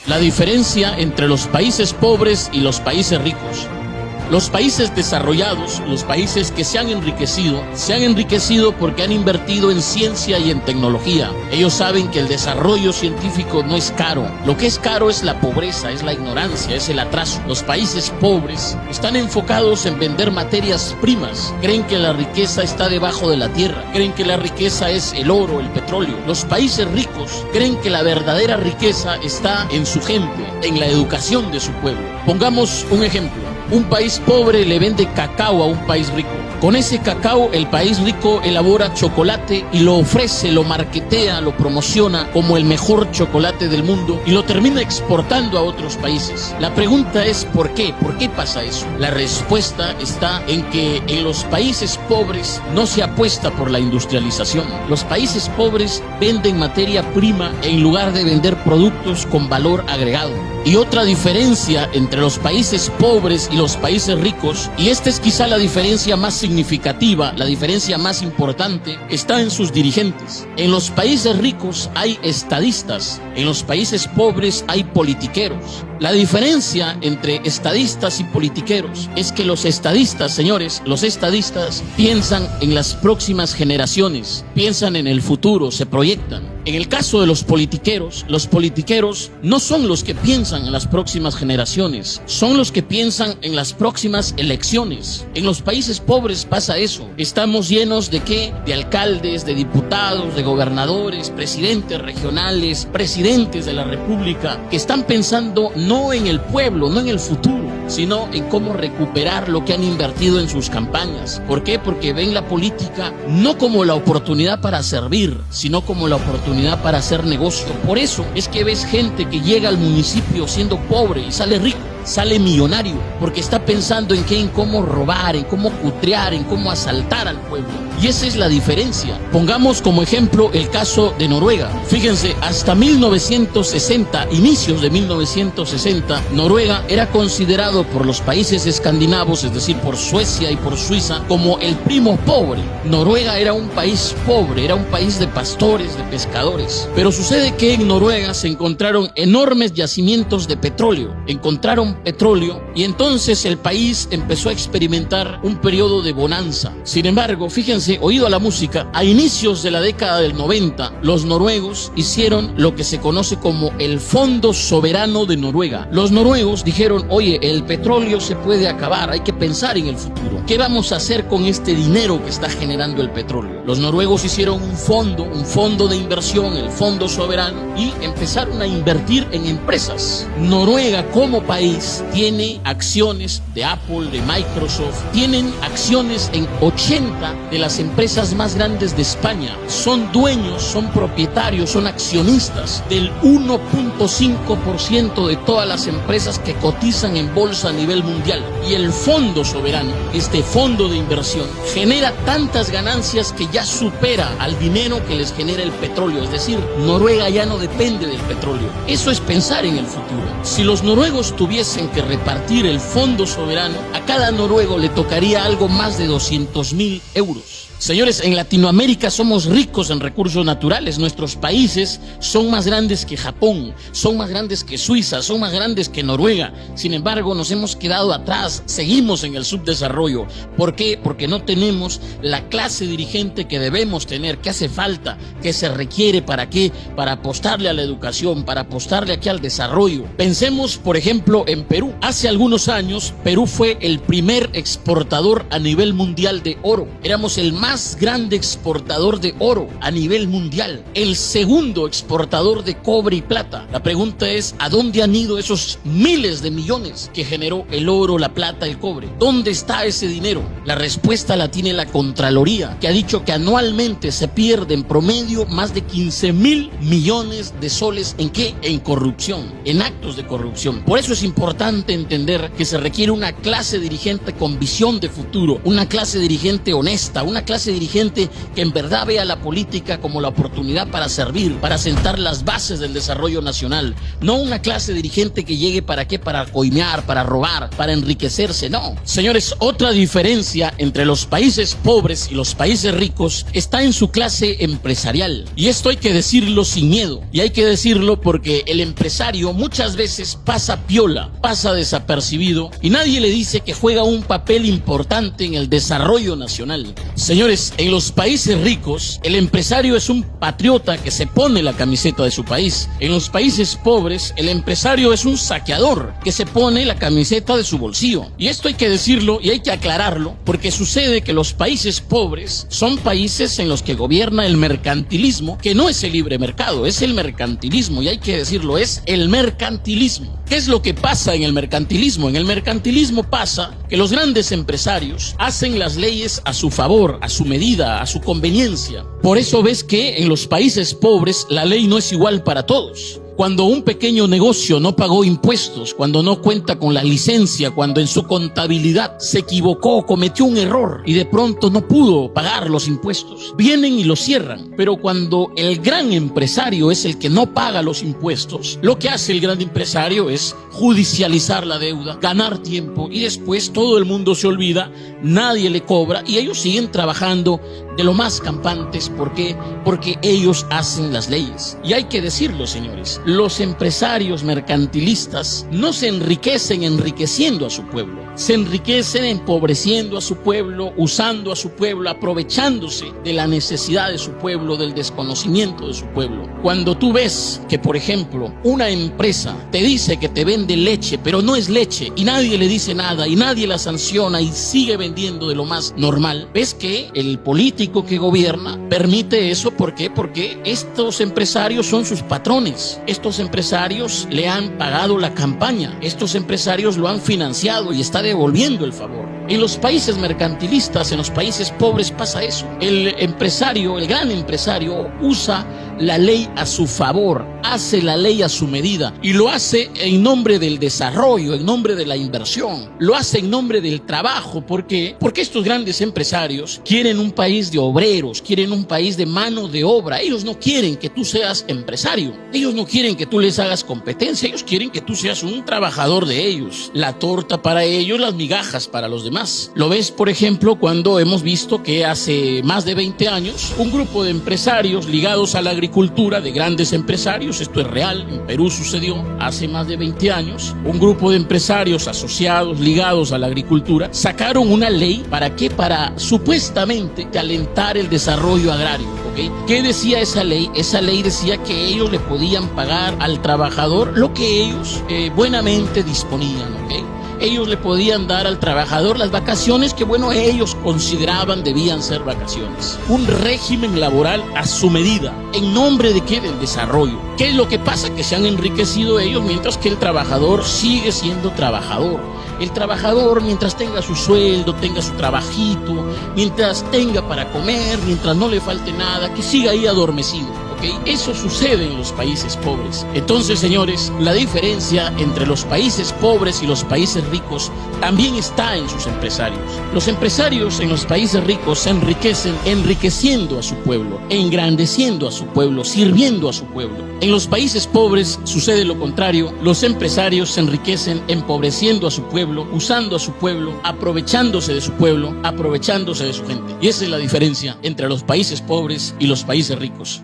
La diferencia entre los países pobres y los países ricos. Los países desarrollados, los países que se han enriquecido porque han invertido en ciencia y en tecnología. Ellos saben que el desarrollo científico no es caro. Lo que es caro es la pobreza, es la ignorancia, es el atraso. Los países pobres están enfocados en vender materias primas. Creen que la riqueza está debajo de la tierra. Creen que la riqueza es el oro, el petróleo. Los países ricos creen que la verdadera riqueza está en su gente, en la educación de su pueblo. Pongamos un ejemplo. Un país pobre le vende cacao a un país rico. Con ese cacao, el país rico elabora chocolate y lo ofrece, lo marketea, lo promociona como el mejor chocolate del mundo y lo termina exportando a otros países. La pregunta es ¿por qué? ¿Por qué pasa eso? La respuesta está en que en los países pobres no se apuesta por la industrialización. Los países pobres venden materia prima en lugar de vender productos con valor agregado. Y otra diferencia entre los países pobres y los países ricos, y esta es quizá la diferencia más significativa, la diferencia más importante, está en sus dirigentes. En los países ricos hay estadistas, en los países pobres hay politiqueros. La diferencia entre estadistas y politiqueros es que los estadistas, señores, los estadistas piensan en las próximas generaciones, piensan en el futuro, se proyectan. En el caso de los politiqueros no son los que piensan en las próximas generaciones, son los que piensan en las próximas elecciones. En los países pobres pasa eso. Estamos llenos ¿de qué? De alcaldes, de diputados, de gobernadores, presidentes regionales, presidentes de la república, que están pensando no en el pueblo, no en el futuro, sino en cómo recuperar lo que han invertido en sus campañas. ¿Por qué? Porque ven la política no como la oportunidad para servir, sino como la oportunidad para hacer negocio. Por eso es que ves gente que llega al municipio siendo pobre y sale rico, sale millonario, porque está pensando en qué, en cómo robar, en cómo cutrear, en cómo asaltar al pueblo. Y esa es la diferencia. Pongamos como ejemplo el caso de Noruega. Fíjense, hasta 1960, inicios de 1960, Noruega era considerado por los países escandinavos, es decir, por Suecia y por Suiza, como el primo pobre. Noruega era un país pobre, era un país de pastores, de pescadores. Pero sucede que en Noruega se encontraron enormes yacimientos de petróleo. Encontraron petróleo y entonces el país empezó a experimentar un periodo de bonanza. Sin embargo, fíjense, oído a la música, a inicios de la década del 90, los noruegos hicieron lo que se conoce como el Fondo Soberano de Noruega. Los noruegos dijeron, oye, el petróleo se puede acabar, hay que pensar en el futuro. ¿Qué vamos a hacer con este dinero que está generando el petróleo? Los noruegos hicieron un fondo de inversión, el Fondo Soberano, y empezaron a invertir en empresas. Noruega como país tiene acciones de Apple, de Microsoft, tienen acciones en 80 de las empresas más grandes de España. Son dueños, son propietarios, son accionistas del 1.5% de todas las empresas que cotizan en bolsa a nivel mundial. Y el Fondo Soberano, este fondo de inversión, genera tantas ganancias que ya supera al dinero que les genera el petróleo. Es decir, Noruega ya no depende del petróleo. Eso es pensar en el futuro. Si los noruegos tuviesen que repartir el Fondo Soberano, a cada noruego le tocaría algo más de 200.000 euros. Señores, en Latinoamérica somos ricos en recursos naturales. Nuestros países son más grandes que Japón, son más grandes que Suiza, son más grandes que Noruega. Sin embargo, nos hemos quedado atrás, seguimos en el subdesarrollo. ¿Por qué? Porque no tenemos la clase dirigente que debemos tener, que hace falta, que se requiere. ¿Para qué? Para apostarle a la educación, para apostarle aquí al desarrollo. Pensemos, por ejemplo, en Perú. Hace algunos años, Perú fue el primer exportador a nivel mundial de oro. Éramos el más grande exportador de oro a nivel mundial, el segundo exportador de cobre y plata. La pregunta es, ¿a dónde han ido esos miles de millones que generó el oro, la plata, el cobre? ¿Dónde está ese dinero? La respuesta la tiene la Contraloría, que ha dicho que anualmente se pierde en promedio más de 15.000 millones de soles. ¿En qué? En corrupción, en actos de corrupción. Por eso es importante entender que se requiere una clase dirigente con visión de futuro, una clase dirigente honesta, una clase clase dirigente que en verdad vea la política como la oportunidad para servir, para sentar las bases del desarrollo nacional. No una clase dirigente que llegue para qué, para coimear, para robar, para enriquecerse, no. Señores, otra diferencia entre los países pobres y los países ricos está en su clase empresarial. Y esto hay que decirlo sin miedo. Y hay que decirlo porque el empresario muchas veces pasa piola, pasa desapercibido y nadie le dice que juega un papel importante en el desarrollo nacional. Señores, en los países ricos, el empresario es un patriota que se pone la camiseta de su país. En los países pobres, el empresario es un saqueador que se pone la camiseta de su bolsillo. Y esto hay que decirlo y hay que aclararlo porque sucede que los países pobres son países en los que gobierna el mercantilismo, que no es el libre mercado, es el mercantilismo, y hay que decirlo, es el mercantilismo. ¿Qué es lo que pasa en el mercantilismo? En el mercantilismo pasa que los grandes empresarios hacen las leyes a su favor, a su medida, a su conveniencia. Por eso ves que en los países pobres la ley no es igual para todos. Cuando un pequeño negocio no pagó impuestos, cuando no cuenta con la licencia, cuando en su contabilidad se equivocó, cometió un error y de pronto no pudo pagar los impuestos, vienen y lo cierran. Pero cuando el gran empresario es el que no paga los impuestos, lo que hace el gran empresario es judicializar la deuda, ganar tiempo y después todo el mundo se olvida, nadie le cobra y ellos siguen trabajando de lo más campantes. ¿Por qué? Porque ellos hacen las leyes. Y hay que decirlo, señores, los empresarios mercantilistas no se enriquecen enriqueciendo a su pueblo, se enriquecen empobreciendo a su pueblo, usando a su pueblo, aprovechándose de la necesidad de su pueblo, del desconocimiento de su pueblo. Cuando tú ves que, por ejemplo, una empresa te dice que te vende leche, pero no es leche, y nadie le dice nada, y nadie la sanciona, y sigue vendiendo de lo más normal, ves que el político que gobierna permite eso. ¿Por qué? Porque estos empresarios son sus patrones. Estos empresarios le han pagado la campaña, estos empresarios lo han financiado y está devolviendo el favor. En los países mercantilistas, en los países pobres pasa eso. El empresario, el gran empresario, usa la ley a su favor, hace la ley a su medida y lo hace en nombre del desarrollo, en nombre de la inversión, lo hace en nombre del trabajo. ¿Por qué? Porque estos grandes empresarios quieren un país de obreros, quieren un país de mano de obra. Ellos no quieren que tú seas empresario, ellos no quieren que tú les hagas competencia, ellos quieren que tú seas un trabajador de ellos. La torta para ellos, las migajas para los demás. Lo ves, por ejemplo, cuando hemos visto que hace más de 20 años un grupo de empresarios ligados a la agricultura, de grandes empresarios, esto es real, en Perú sucedió hace más de 20 años, un grupo de empresarios asociados, ligados a la agricultura, sacaron una ley. ¿Para qué? Para supuestamente alentar el desarrollo agrario. ¿Okay? ¿Qué decía esa ley? Esa ley decía que ellos le podían pagar al trabajador lo que ellos buenamente disponían. ¿Okay? Ellos le podían dar al trabajador las vacaciones que, bueno, ellos consideraban debían ser vacaciones. Un régimen laboral a su medida. ¿En nombre de qué? Del desarrollo. ¿Qué es lo que pasa? Que se han enriquecido ellos mientras que el trabajador sigue siendo trabajador. El trabajador, mientras tenga su sueldo, tenga su trabajito, mientras tenga para comer, mientras no le falte nada, que siga ahí adormecido. ¿Okay? Eso sucede en los países pobres. Entonces, señores, la diferencia entre los países pobres y los países ricos también está en sus empresarios. Los empresarios en los países ricos se enriquecen enriqueciendo a su pueblo, engrandeciendo a su pueblo, sirviendo a su pueblo. En los países pobres sucede lo contrario. Los empresarios se enriquecen empobreciendo a su pueblo, usando a su pueblo, aprovechándose de su pueblo, aprovechándose de su gente. Y esa es la diferencia entre los países pobres y los países ricos.